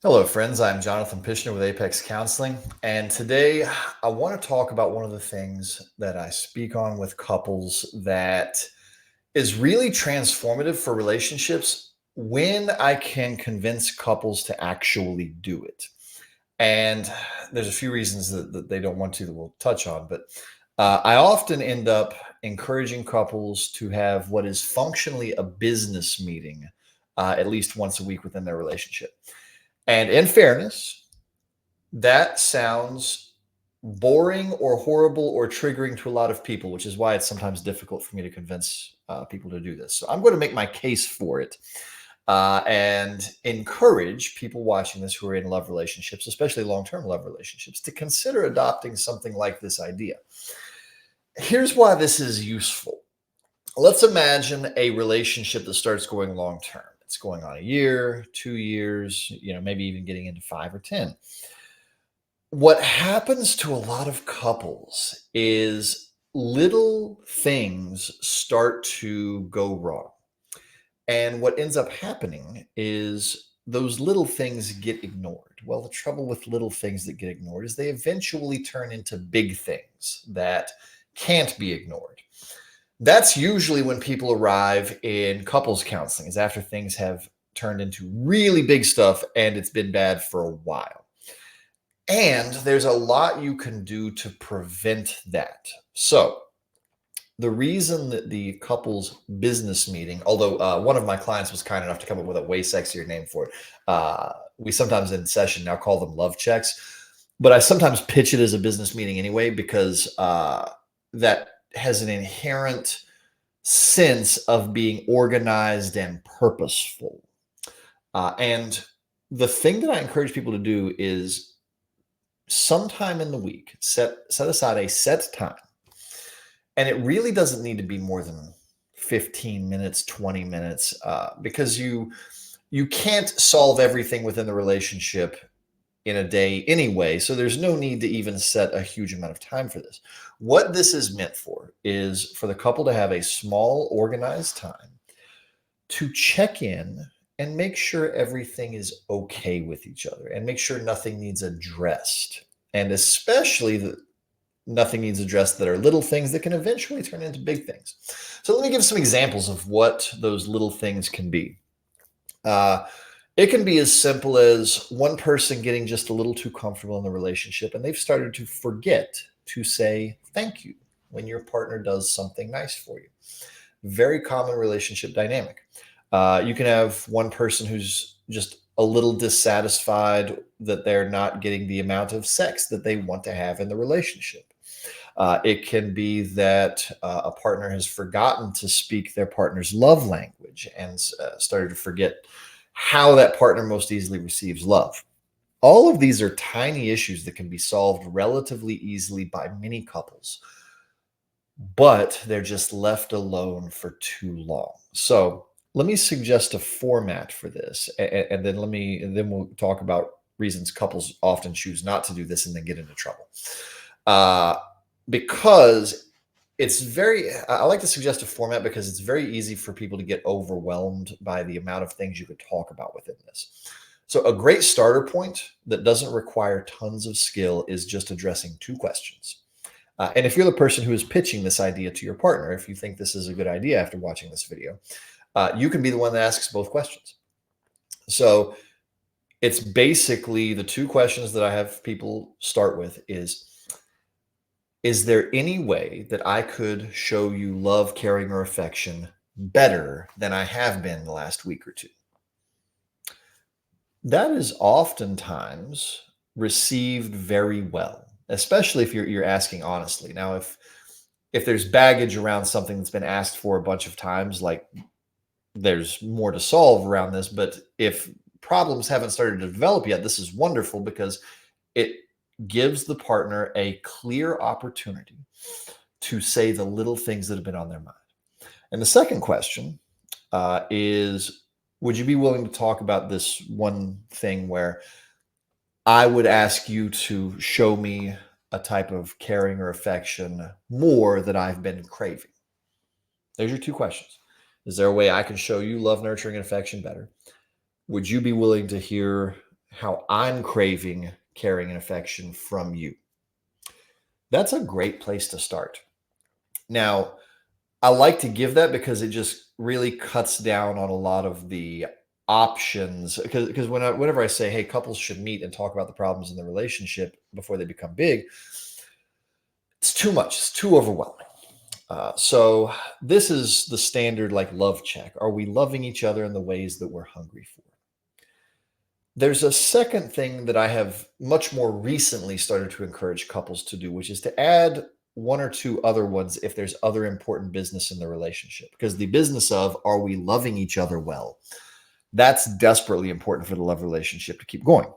Hello, friends. I'm Jonathan Pishner with Apex Counseling. And today I want to talk about one of the things that I speak on with couples that is really transformative for relationships when I can convince couples to actually do it. And there's a few reasons that they don't want to that we'll touch on. But I often end up encouraging couples to have what is functionally a business meeting at least once a week within their relationship. And in fairness, that sounds boring or horrible or triggering to a lot of people, which is why it's sometimes difficult for me to convince people to do this. So I'm going to make my case for it and encourage people watching this who are in love relationships, especially long term love relationships, to consider adopting something like this idea. Here's why this is useful. Let's imagine a relationship that starts going long term. It's going on a year, 2 years, maybe even getting into 5 or 10. What happens to a lot of couples is little things start to go wrong. And what ends up happening is those little things get ignored. Well, the trouble with little things that get ignored is they eventually turn into big things that can't be ignored. That's usually when people arrive in couples counseling, is after things have turned into really big stuff and it's been bad for a while. And there's a lot you can do to prevent that. So, the reason that the couples business meeting, although one of my clients was kind enough to come up with a way sexier name for it, we sometimes in session now call them love checks, but I sometimes pitch it as a business meeting anyway because that has an inherent sense of being organized and purposeful. And the thing that I encourage people to do is sometime in the week, set aside a set time. And it really doesn't need to be more than 15 minutes, 20 minutes, because you can't solve everything within the relationship in a day anyway. So there's no need to even set a huge amount of time for this. What this is meant for is for the couple to have a small, organized time to check in and make sure everything is okay with each other and make sure nothing needs addressed. And especially nothing needs addressed that are little things that can eventually turn into big things. So let me give some examples of what those little things can be. Uh, it can be as simple as one person getting just a little too comfortable in the relationship and they've started to forget to say thank you when your partner does something nice for you. Very common relationship dynamic. You can have one person who's just a little dissatisfied that they're not getting the amount of sex that they want to have in the relationship. It can be that a partner has forgotten to speak their partner's love language and started to forget how that partner most easily receives love. All of these are tiny issues that can be solved relatively easily by many couples, but they're just left alone for too long. So let me suggest a format for this, and then we'll talk about reasons couples often choose not to do this and then get into trouble. Uh, because I like to suggest a format because it's very easy for people to get overwhelmed by the amount of things you could talk about within this. So a great starter point that doesn't require tons of skill is just addressing two questions. And if you're the person who is pitching this idea to your partner, if you think this is a good idea after watching this video, you can be the one that asks both questions. So it's basically the two questions that I have people start with is there any way that I could show you love, caring, or affection better than I have been the last week or two? That is oftentimes received very well, especially if you're asking honestly. Now, if there's baggage around something that's been asked for a bunch of times, like there's more to solve around this, but if problems haven't started to develop yet, this is wonderful because it gives the partner a clear opportunity to say the little things that have been on their mind. And the second question is, would you be willing to talk about this one thing where I would ask you to show me a type of caring or affection more that I've been craving? There's your two questions. Is there a way I can show you love, nurturing, and affection better? Would you be willing to hear how I'm craving caring and affection from you. That's a great place to start. Now, I like to give that because it just really cuts down on a lot of the options. Because whenever I say, hey, couples should meet and talk about the problems in the relationship before they become big, it's too much. It's too overwhelming. So this is the standard like love check. Are we loving each other in the ways that we're hungry for? There's a second thing that I have much more recently started to encourage couples to do, which is to add one or two other ones if there's other important business in the relationship. Because the business of are we loving each other well? That's desperately important for the love relationship to keep going.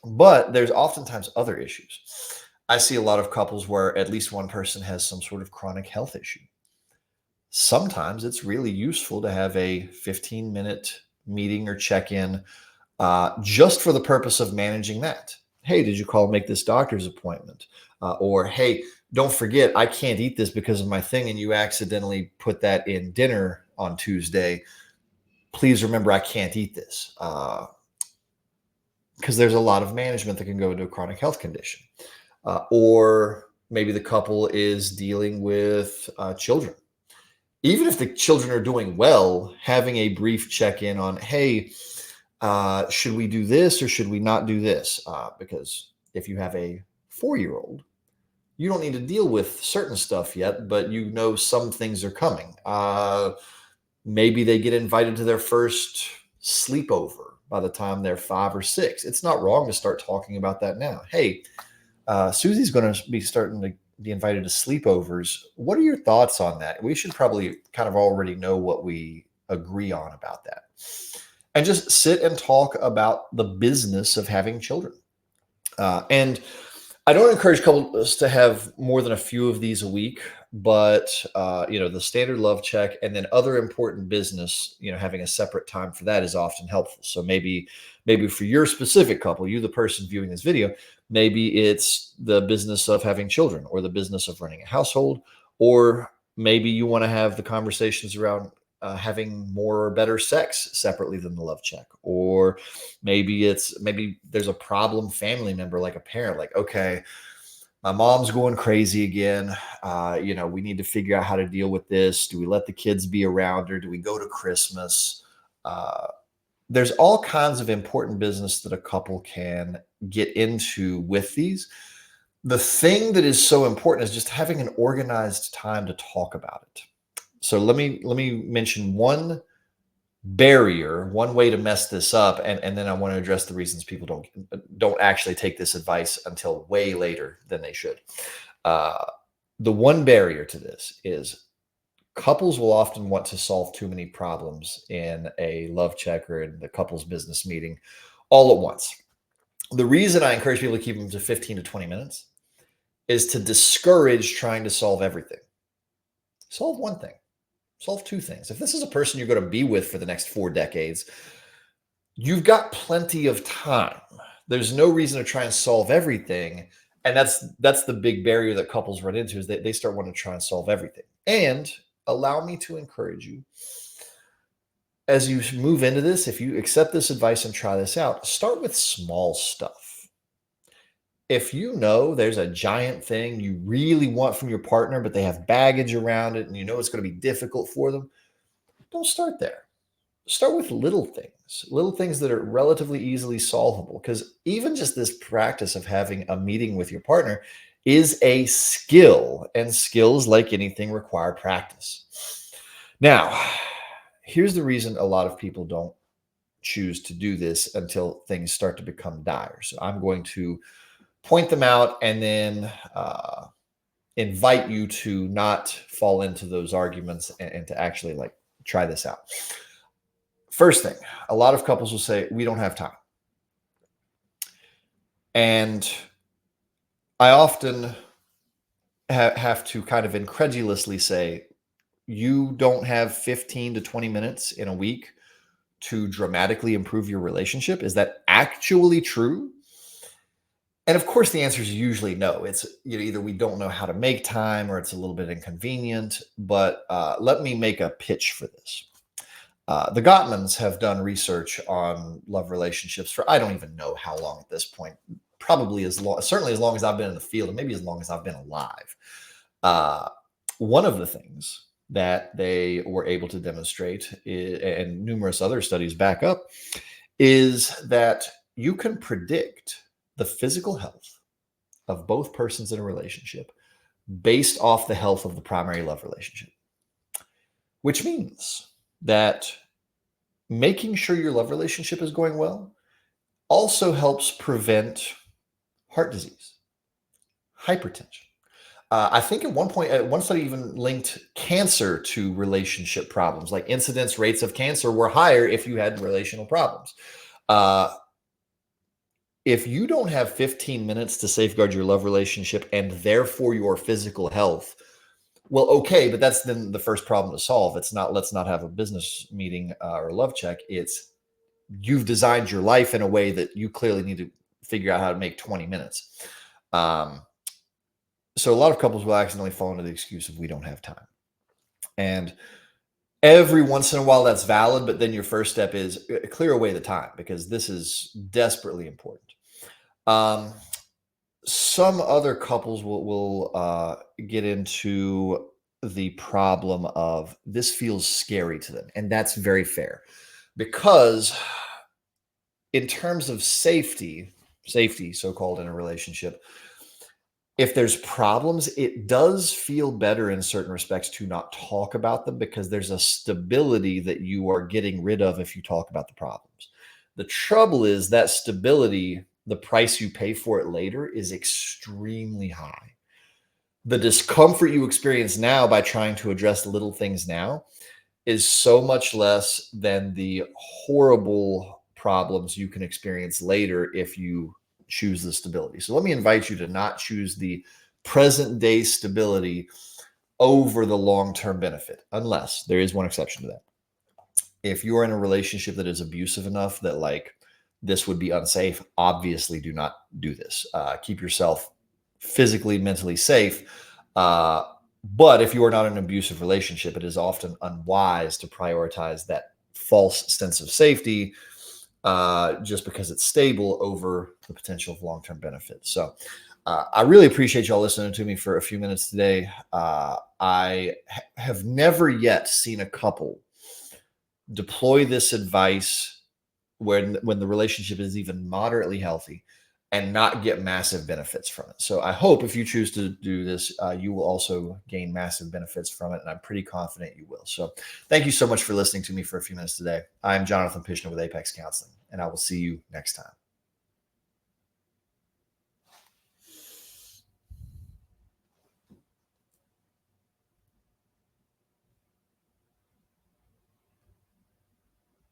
But there's oftentimes other issues. I see a lot of couples where at least one person has some sort of chronic health issue. Sometimes it's really useful to have a 15-minute meeting or check in just for the purpose of managing that. Hey, did you call and make this doctor's appointment? Or, hey, don't forget, I can't eat this because of my thing, and you accidentally put that in dinner on Tuesday. Please remember, I can't eat this. Because there's a lot of management that can go into a chronic health condition. Or maybe the couple is dealing with children. Even if the children are doing well, having a brief check in on, hey, should we do this or should we not do this? Because if you have a 4-year-old, you don't need to deal with certain stuff yet, but you know some things are coming. Maybe they get invited to their first sleepover by the time they're 5 or 6. It's not wrong to start talking about that now. Hey, Susie's going to be starting to be invited to sleepovers. What are your thoughts on that? We should probably kind of already know what we agree on about that. And just sit and talk about the business of having children. And I don't encourage couples to have more than a few of these a week, but the standard love check and then other important business, having a separate time for that is often helpful. So maybe for your specific couple, you the person viewing this video, maybe it's the business of having children or the business of running a household, or maybe you want to have the conversations around having more or better sex separately than the love check. Or maybe there's a problem family member, like a parent, like, okay, my mom's going crazy again. We need to figure out how to deal with this. Do we let the kids be around her? Do we go to Christmas? There's all kinds of important business that a couple can get into with these. The thing that is so important is just having an organized time to talk about it. So let me mention one barrier, one way to mess this up, and then I want to address the reasons people don't actually take this advice until way later than they should. The one barrier to this is couples will often want to solve too many problems in a love check or in the couples business meeting all at once. The reason I encourage people to keep them to 15 to 20 minutes is to discourage trying to solve everything. Solve one thing. Solve two things. If this is a person you're going to be with for the next 4 decades, you've got plenty of time. There's no reason to try and solve everything. And that's the big barrier that couples run into, is that they start wanting to try and solve everything. And allow me to encourage you, as you move into this, if you accept this advice and try this out, start with small stuff. If you know there's a giant thing you really want from your partner, but they have baggage around it and you know it's going to be difficult for them, don't start there. Start with little things that are relatively easily solvable. Because even just this practice of having a meeting with your partner is a skill, and skills, like anything, require practice. Now, here's the reason a lot of people don't choose to do this until things start to become dire. So I'm going to point them out and then invite you to not fall into those arguments and to actually try this out. First thing, a lot of couples will say, we don't have time. And I often have to kind of incredulously say, you don't have 15 to 20 minutes in a week to dramatically improve your relationship? Is that actually true? And of course, the answer is usually no. It's either we don't know how to make time or it's a little bit inconvenient. But let me make a pitch for this. The Gottmans have done research on love relationships for I don't even know how long at this point. Probably as long, certainly as long as I've been in the field, and maybe as long as I've been alive. Uh, One of the things that they were able to demonstrate, and numerous other studies back up, is that you can predict the physical health of both persons in a relationship based off the health of the primary love relationship, which means that making sure your love relationship is going well also helps prevent heart disease, hypertension. I think at one point, one study even linked cancer to relationship problems, like incidence rates of cancer were higher if you had relational problems. Uh, if you don't have 15 minutes to safeguard your love relationship and therefore your physical health, well, okay, but that's then the first problem to solve. It's not, let's not have a business meeting or love check. It's you've designed your life in a way that you clearly need to figure out how to make 20 minutes. So a lot of couples will accidentally fall into the excuse of we don't have time. And every once in a while that's valid, but then your first step is clear away the time because this is desperately important. Some other couples will get into the problem of this feels scary to them, and that's very fair because in terms of safety so-called in a relationship, if there's problems, it does feel better in certain respects to not talk about them because there's a stability that you are getting rid of if you talk about the problems. The trouble is that stability, the price you pay for it later is extremely high. The discomfort you experience now by trying to address little things now is so much less than the horrible problems you can experience later if you choose the stability. So let me invite you to not choose the present day stability over the long-term benefit, unless there is one exception to that. If you're in a relationship that is abusive enough that like this would be unsafe, obviously do not do this. Keep yourself physically, mentally safe. But if you are not in an abusive relationship, it is often unwise to prioritize that false sense of safety just because it's stable over the potential of long-term benefits. So I really appreciate y'all listening to me for a few minutes today. I have never yet seen a couple deploy this advice when the relationship is even moderately healthy and not get massive benefits from it. So I hope if you choose to do this, you will also gain massive benefits from it. And I'm pretty confident you will. So thank you so much for listening to me for a few minutes today. I'm Jonathan Pishner with Apex Counseling, and I will see you next time.